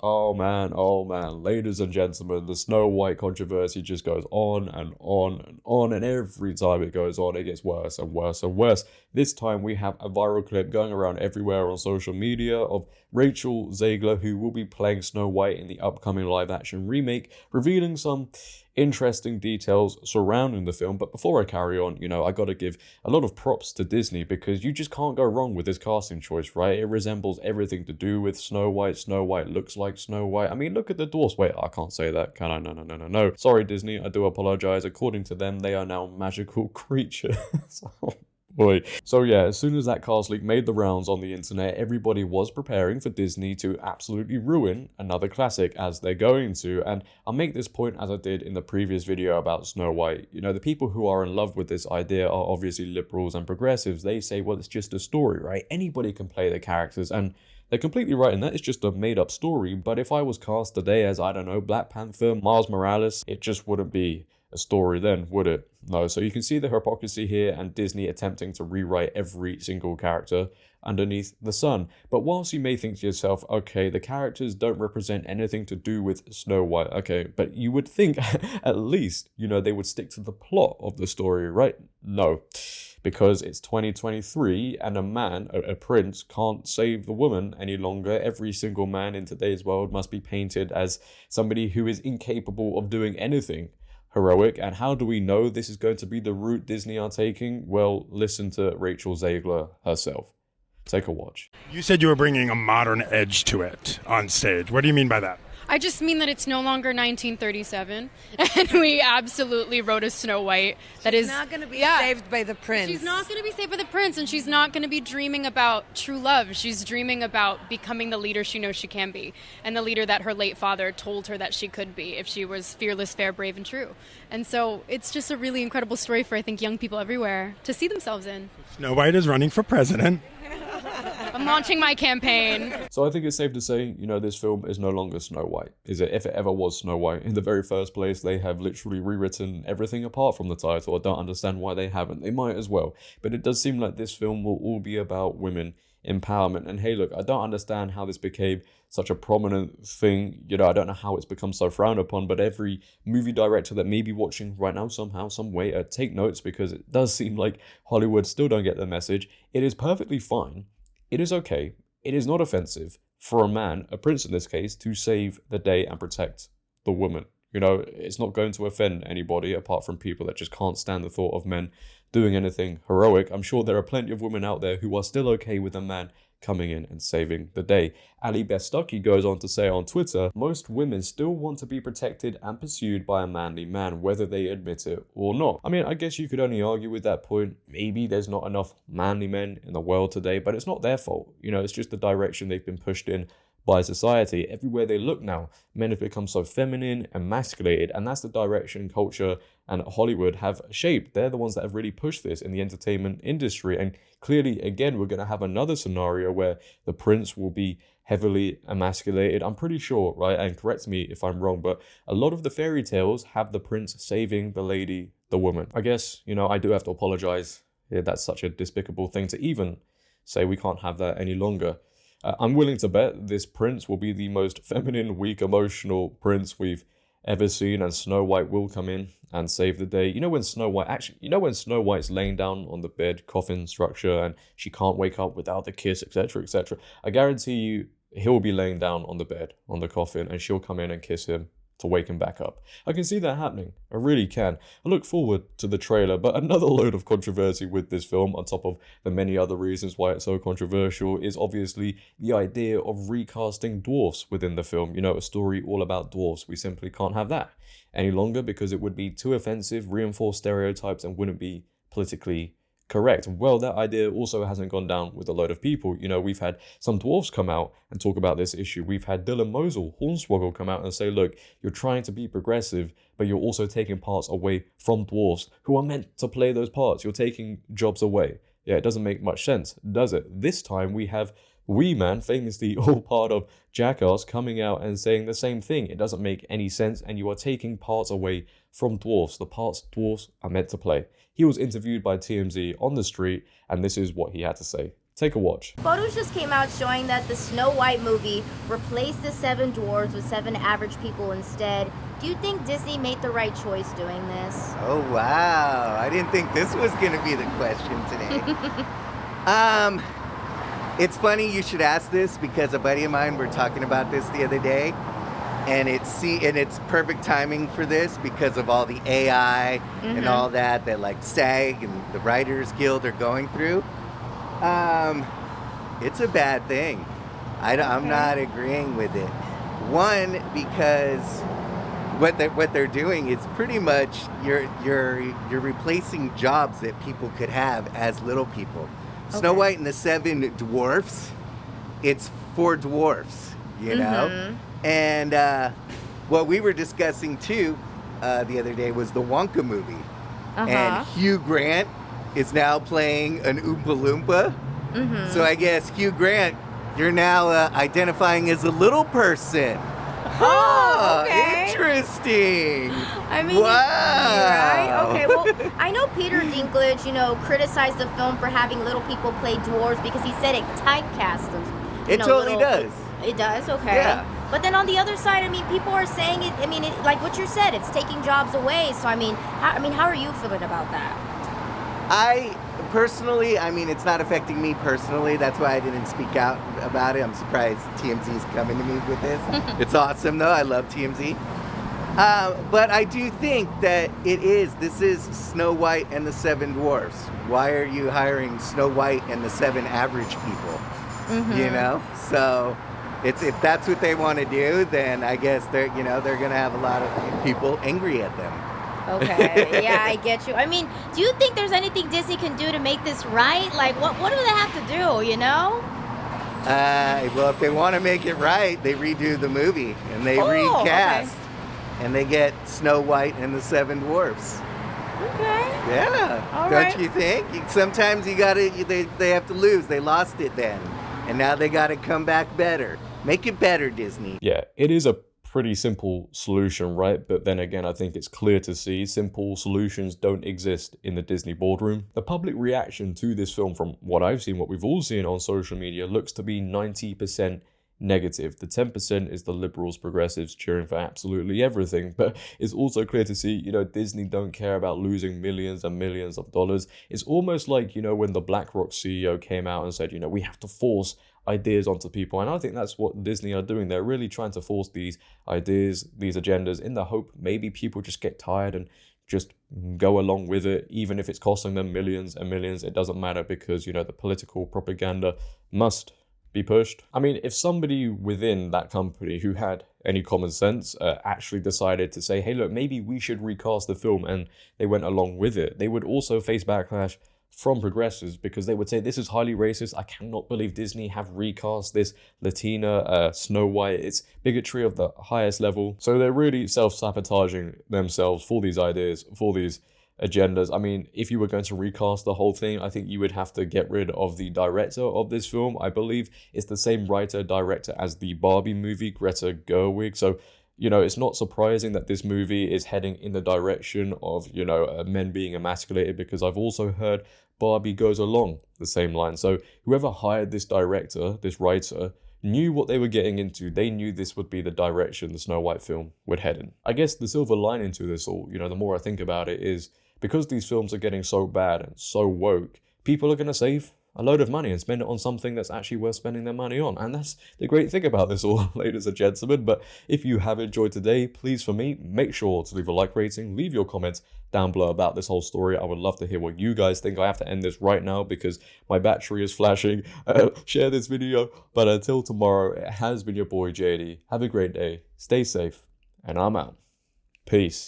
Oh man, ladies and gentlemen, the Snow White controversy just goes on and on and on, and every time it goes on, it gets worse and worse and worse. This time we have a viral clip going around everywhere on social media of Rachel Zegler, who will be playing Snow White in the upcoming live-action remake, revealing some interesting details surrounding the film. But before I carry on, I gotta give a lot of props to Disney, because you just can't go wrong with this casting choice, right? It resembles everything to do with Snow White. Snow White looks like Snow White. I mean, look at the dwarfs. Wait, I can't say that, can I? No. Sorry, Disney, I do apologize. According to them, they are now magical creatures. Boy. So yeah, as soon as that cast leak made the rounds on the internet, everybody was preparing for Disney to absolutely ruin another classic, as they're going to. And I'll make this point as I did in the previous video about Snow White. The people who are in love with this idea are obviously liberals and progressives. They say, well, it's just a story, right? Anybody can play the characters, and they're completely right in that. It's just a made-up story. But if I was cast today as, I don't know, Black Panther, Miles Morales, it just wouldn't be a story then, would it? No. So you can see the hypocrisy here, and Disney attempting to rewrite every single character underneath the sun. But whilst you may think to yourself, okay, the characters don't represent anything to do with Snow White, okay, but you would think at least, they would stick to the plot of the story, right? No, because it's 2023 and a prince, can't save the woman any longer. Every single man in today's world must be painted as somebody who is incapable of doing anything heroic. And how do we know this is going to be the route Disney are taking? Well, listen to Rachel Zegler herself. Take a watch. You said you were bringing a modern edge to it on stage. What do you mean by that? I just mean that it's no longer 1937, and we absolutely wrote a Snow White that is not going to be saved by the prince. She's not going to be saved by the prince, and she's not going to be dreaming about true love. She's dreaming about becoming the leader she knows she can be, and the leader that her late father told her that she could be if she was fearless, fair, brave, and true. And so it's just a really incredible story for, I think, young people everywhere to see themselves in. Snow White is running for president. I'm launching my campaign. So I think it's safe to say, this film is no longer Snow White, is it? If it ever was Snow White, in the very first place, they have literally rewritten everything apart from the title. I don't understand why they haven't. They might as well. But it does seem like this film will all be about women empowerment. And hey, look, I don't understand how this became such a prominent thing. I don't know how it's become so frowned upon, but every movie director that may be watching right now, somehow, some way, take notes, because it does seem like Hollywood still don't get the message. It is perfectly fine. It is okay. It is not offensive for a man, a prince in this case, to save the day and protect the woman. It's not going to offend anybody apart from people that just can't stand the thought of men doing anything heroic. I'm sure there are plenty of women out there who are still okay with a man coming in and saving the day. Ali Bestucky goes on to say on Twitter, most women still want to be protected and pursued by a manly man, whether they admit it or not. I mean, I guess you could only argue with that point. Maybe there's not enough manly men in the world today, but it's not their fault. It's just the direction they've been pushed in by society. Everywhere they look now, men have become so feminine, emasculated, and that's the direction culture and Hollywood have shaped. They're the ones that have really pushed this in the entertainment industry. And clearly, again, we're going to have another scenario where the prince will be heavily emasculated. I'm pretty sure, right? And correct me if I'm wrong, but a lot of the fairy tales have the prince saving the lady, the woman. I guess, I do have to apologize. Yeah, that's such a despicable thing to even say. We can't have that any longer. I'm willing to bet this prince will be the most feminine, weak, emotional prince we've ever seen, and Snow White will come in and save the day. When Snow White's laying down on the bed, coffin structure, and she can't wake up without the kiss, etc., etc. I guarantee you he'll be laying down on the bed, on the coffin, and she'll come in and kiss him to wake him back up. I can see that happening. I really can. I look forward to the trailer, but another load of controversy with this film, on top of the many other reasons why it's so controversial, is obviously the idea of recasting dwarfs within the film. A story all about dwarfs. We simply can't have that any longer because it would be too offensive, reinforce stereotypes, and wouldn't be politically correct. Well, that idea also hasn't gone down with a load of people. We've had some dwarfs come out and talk about this issue. We've had Dylan Mosel, Hornswoggle, come out and say, look, you're trying to be progressive, but you're also taking parts away from dwarfs who are meant to play those parts. You're taking jobs away. Yeah, it doesn't make much sense, does it? This time we have Wee Man, famously all part of Jackass, coming out and saying the same thing. It doesn't make any sense, and you are taking parts away from dwarfs, the parts dwarfs are meant to play. He was interviewed by TMZ on the street, and this is what he had to say. Take a watch. Photos just came out showing that the Snow White movie replaced the 7 dwarves with 7 average people instead. Do you think Disney made the right choice doing this? Oh, wow. I didn't think this was going to be the question today. It's funny you should ask this because a buddy of mine, were talking about this the other day. And it's perfect timing for this because of all the AI and all that like SAG and the Writers Guild are going through. It's a bad thing. I'm not agreeing with it. One, because what they're doing is pretty much you're replacing jobs that people could have as little people. Okay. Snow White and the 7 dwarfs, it's 4 dwarfs, you know? And what we were discussing too the other day was the Wonka movie. And Hugh Grant is now playing an Oompa Loompa. So I guess, Hugh Grant, you're now identifying as a little person. Oh, okay. Interesting. I mean, wow. Right? Okay, well, I know Peter Dinklage, criticized the film for having little people play dwarves because he said it typecast them. It totally does. It does? Okay. Yeah. But then on the other side, I mean, people are saying it, like what you said, it's taking jobs away. So, how are you feeling about that? I personally, it's not affecting me personally. That's why I didn't speak out about it. I'm surprised TMZ's coming to me with this. It's awesome, though. I love TMZ. But I do think that this is Snow White and the 7 dwarfs. Why are you hiring Snow White and the 7 average people? So if that's what they want to do, then I guess they're going to have a lot of people angry at them. Okay, yeah, I get you. Do you think there's anything Disney can do to make this right? Like, what do they have to do, Well, if they want to make it right, they redo the movie and they recast. Okay. And they get Snow White and the 7 dwarfs. Okay. Yeah. All Don't right. you think? Sometimes they have to lose. They lost it then. And now they got to come back better. Make it better, Disney. Yeah, it is a pretty simple solution, right? But then again, I think it's clear to see simple solutions don't exist in the Disney boardroom. The public reaction to this film, from what I've seen, what we've all seen on social media, looks to be 90% negative. The 10% is the liberals, progressives cheering for absolutely everything. But it's also clear to see, Disney don't care about losing millions and millions of dollars. It's almost like, when the BlackRock CEO came out and said, we have to force ideas onto people. And I think that's what Disney are doing. They're really trying to force these ideas, these agendas, in the hope maybe people just get tired and just go along with it, even if it's costing them millions and millions. It doesn't matter because, the political propaganda must be pushed. If somebody within that company who had any common sense actually decided to say, hey, look, maybe we should recast the film, and they went along with it, they would also face backlash from progressives because they would say this is highly racist. I cannot believe Disney have recast this Latina Snow White. It's bigotry of the highest level. So they're really self-sabotaging themselves for these ideas, for these agendas. If you were going to recast the whole thing, I think you would have to get rid of the director of this film. I believe it's the same writer-director as the Barbie movie, Greta Gerwig. So, it's not surprising that this movie is heading in the direction of, men being emasculated, because I've also heard Barbie goes along the same line. So whoever hired this director, this writer, knew what they were getting into. They knew this would be the direction the Snow White film would head in. I guess the silver lining to this all, the more I think about it, is because these films are getting so bad and so woke, people are going to save a load of money and spend it on something that's actually worth spending their money on. And that's the great thing about this all, ladies and gentlemen. But if you have enjoyed today, please, for me, make sure to leave a like rating, leave your comments down below about this whole story. I would love to hear what you guys think. I have to end this right now because my battery is flashing. Share this video. But until tomorrow, it has been your boy JD. Have a great day. Stay safe. And I'm out. Peace.